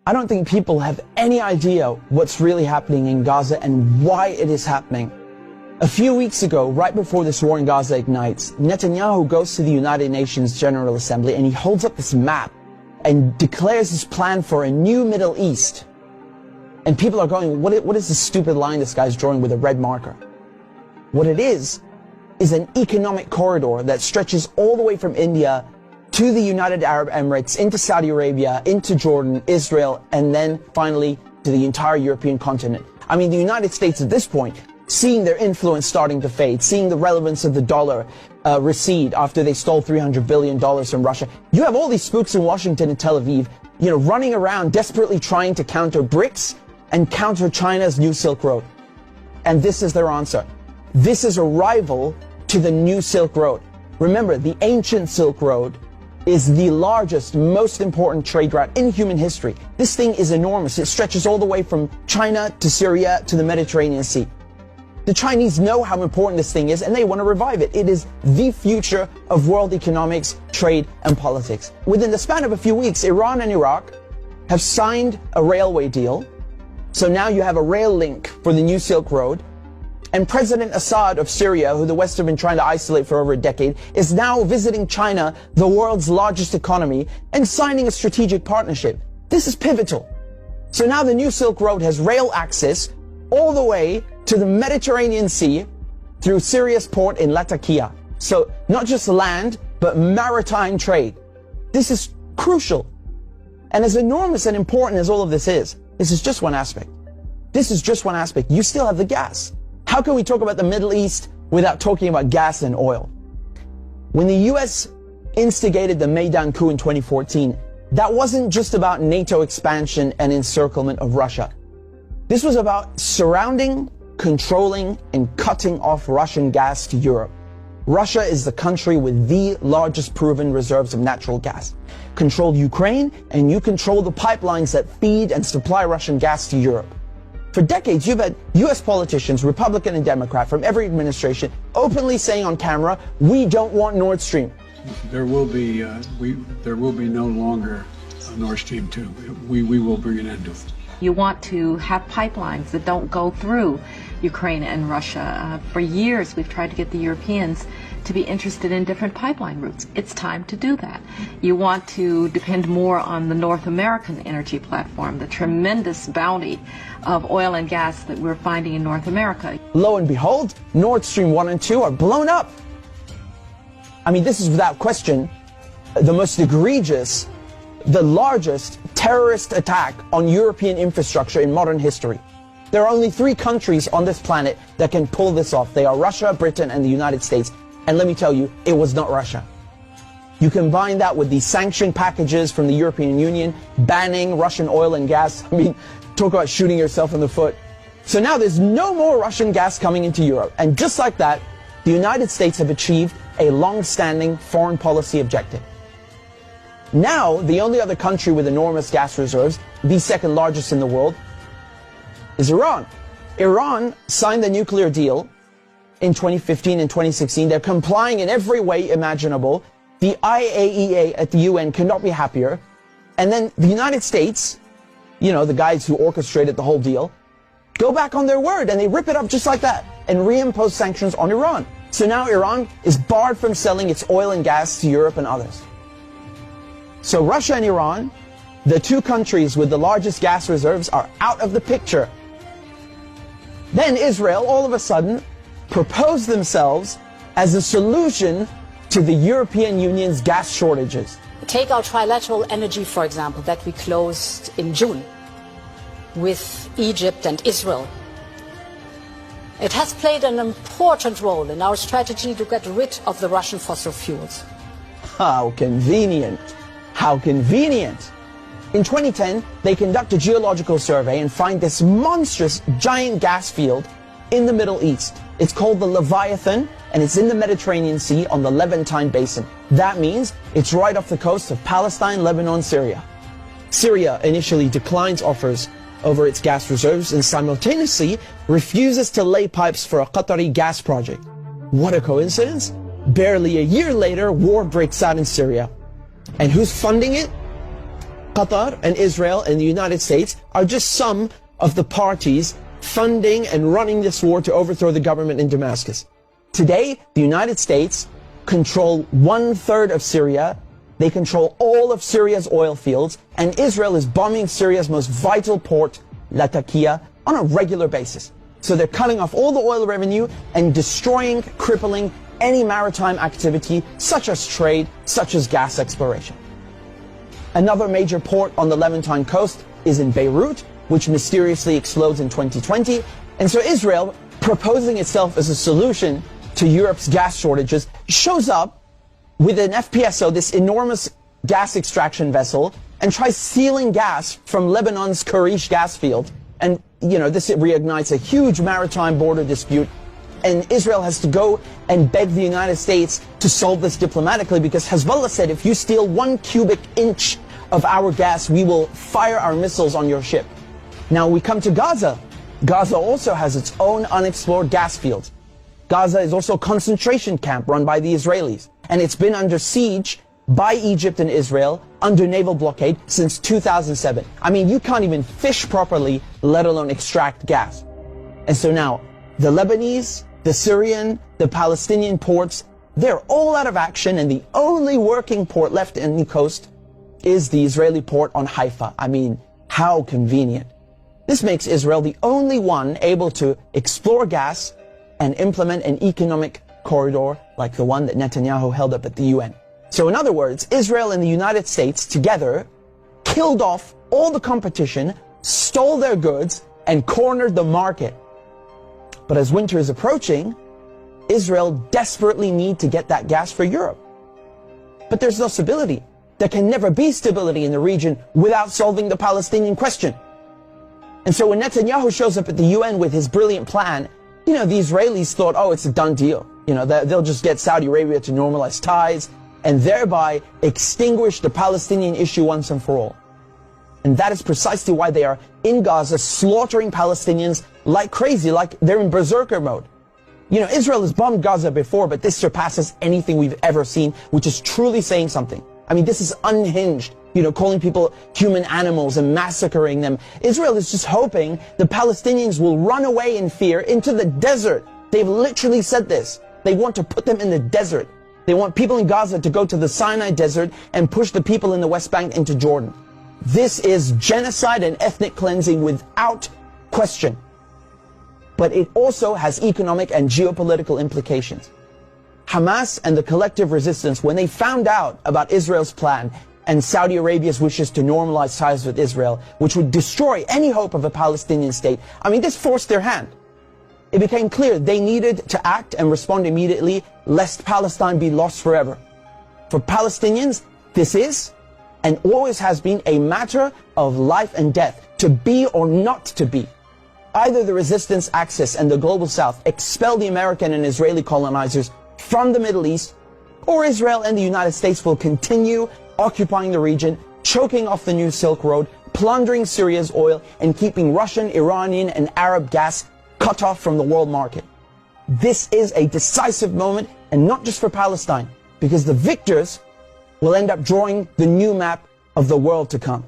I don't think people have any idea what's really happening in Gaza and why it is happening. A few weeks ago, right before this war in Gaza ignites, Netanyahu goes to the United Nations General Assembly and he holds up this map and declares his plan for a new Middle East. And people are going, what is this stupid line this guy's drawing with a red marker? What it is an economic corridor that stretches all the way from India to the United Arab Emirates, into Saudi Arabia, into Jordan, Israel, and then finally to the entire European continent. I mean, the United States at this point, seeing their influence starting to fade, seeing the relevance of the dollar recede after they stole $300 billion from Russia. You have all these spooks in Washington and Tel Aviv, running around desperately trying to counter BRICS and counter China's new Silk Road. And this is their answer. This is a rival to the new Silk Road. Remember, the ancient Silk Road is the largest, most important trade route in human history. This thing is enormous. It stretches all the way from China to Syria to the Mediterranean Sea. The Chinese know how important this thing is and they want to revive it. It is the future of world economics, trade, and politics. Within the span of a few weeks, Iran and Iraq have signed a railway deal. So now you have a rail link for the new Silk Road. And President Assad of Syria, who the West have been trying to isolate for over a decade, is now visiting China, the world's largest economy, and signing a strategic partnership. This is pivotal. So now the new Silk Road has rail access all the way to the Mediterranean Sea through Syria's port in Latakia. So not just land, but maritime trade. This is crucial. And as enormous and important as all of this is just one aspect. This is just one aspect. You still have the gas. How can we talk about the Middle East without talking about gas and oil? When the US instigated the Maidan coup in 2014, that wasn't just about NATO expansion and encirclement of Russia. This was about surrounding, controlling, and cutting off Russian gas to Europe. Russia is the country with the largest proven reserves of natural gas. Control Ukraine, and you control the pipelines that feed and supply Russian gas to Europe. For decades, you've had US politicians, Republican and Democrat, from every administration, openly saying on camera, we don't want Nord Stream. There will be no longer a Nord Stream 2. We will bring an end to it. You want to have pipelines that don't go through Ukraine and Russia. For years, we've tried to get the Europeans to be interested in different pipeline routes. It's time to do that. You want to depend more on the North American energy platform, the tremendous bounty of oil and gas that we're finding in North America. Lo and behold, Nord Stream 1 and 2 are blown up. I mean, this is without question the most egregious, the largest terrorist attack on European infrastructure in modern history. There are only 3 countries on this planet that can pull this off. They are Russia, Britain, and the United States. And let me tell you, it was not Russia. You combine that with the sanction packages from the European Union, banning Russian oil and gas. I mean, talk about shooting yourself in the foot. So now there's no more Russian gas coming into Europe. And just like that, the United States have achieved a long-standing foreign policy objective. Now, the only other country with enormous gas reserves, the second largest in the world, is Iran. Iran signed the nuclear deal in 2015 and 2016. They're complying in every way imaginable. The IAEA at the UN cannot be happier. And then the United States, the guys who orchestrated the whole deal, go back on their word and they rip it up just like that and reimpose sanctions on Iran. So now Iran is barred from selling its oil and gas to Europe and others. So Russia and Iran, the 2 countries with the largest gas reserves, are out of the picture. Then Israel, all of a sudden, proposed themselves as a solution to the European Union's gas shortages. Take our trilateral energy, for example, that we closed in June with Egypt and Israel. It has played an important role in our strategy to get rid of the Russian fossil fuels. How convenient. How convenient. In 2010, they conduct a geological survey and find this monstrous giant gas field in the Middle East. It's called the Leviathan, and it's in the Mediterranean Sea on the Levantine Basin. That means it's right off the coast of Palestine, Lebanon, Syria. Syria initially declines offers over its gas reserves and simultaneously refuses to lay pipes for a Qatari gas project. What a coincidence! Barely a year later, war breaks out in Syria. And who's funding it? Qatar and Israel and the United States are just some of the parties funding and running this war to overthrow the government in Damascus. Today, the United States control 1/3 of Syria. They control all of Syria's oil fields, and Israel is bombing Syria's most vital port, Latakia, on a regular basis. So they're cutting off all the oil revenue and destroying, crippling any maritime activity, such as trade, such as gas exploration. Another major port on the Levantine coast is in Beirut, which mysteriously explodes in 2020. And so Israel, proposing itself as a solution to Europe's gas shortages, shows up with an FPSO, this enormous gas extraction vessel, and tries stealing gas from Lebanon's Karish gas field. And, you know, this reignites a huge maritime border dispute. And Israel has to go and beg the United States to solve this diplomatically, because Hezbollah said, if you steal 1 cubic inch of our gas, we will fire our missiles on your ship. Now we come to Gaza. Gaza also has its own unexplored gas fields. Gaza is also a concentration camp run by the Israelis, and it's been under siege by Egypt and Israel under naval blockade since 2007. I mean, you can't even fish properly, let alone extract gas. And so now, the Lebanese, the Syrian, the Palestinian ports, they're all out of action, and the only working port left in the coast is the Israeli port on Haifa. I mean, how convenient. This makes Israel the only one able to explore gas and implement an economic corridor like the one that Netanyahu held up at the UN. So in other words, Israel and the United States together killed off all the competition, stole their goods, and cornered the market. But as winter is approaching, Israel desperately needs to get that gas for Europe. But there's no stability. There can never be stability in the region without solving the Palestinian question. And so when Netanyahu shows up at the UN with his brilliant plan, you know, the Israelis thought, oh, it's a done deal. You know, they'll just get Saudi Arabia to normalize ties and thereby extinguish the Palestinian issue once and for all. And that is precisely why they are in Gaza slaughtering Palestinians like crazy, like they're in berserker mode. You know, Israel has bombed Gaza before, but this surpasses anything we've ever seen, which is truly saying something. I mean, this is unhinged, you know, calling people human animals and massacring them. Israel is just hoping the Palestinians will run away in fear into the desert. They've literally said this. They want to put them in the desert. They want people in Gaza to go to the Sinai desert and push the people in the West Bank into Jordan. This is genocide and ethnic cleansing without question. But it also has economic and geopolitical implications. Hamas and the collective resistance, when they found out about Israel's plan and Saudi Arabia's wishes to normalize ties with Israel, which would destroy any hope of a Palestinian state, I mean, this forced their hand. It became clear they needed to act and respond immediately, lest Palestine be lost forever. For Palestinians, this is and always has been a matter of life and death, to be or not to be. Either the resistance axis and the global south expel the American and Israeli colonizers from the Middle East, or Israel and the United States will continue occupying the region, choking off the new Silk Road, plundering Syria's oil, and keeping Russian, Iranian, and Arab gas cut off from the world market. This is a decisive moment, and not just for Palestine, because the victors will end up drawing the new map of the world to come.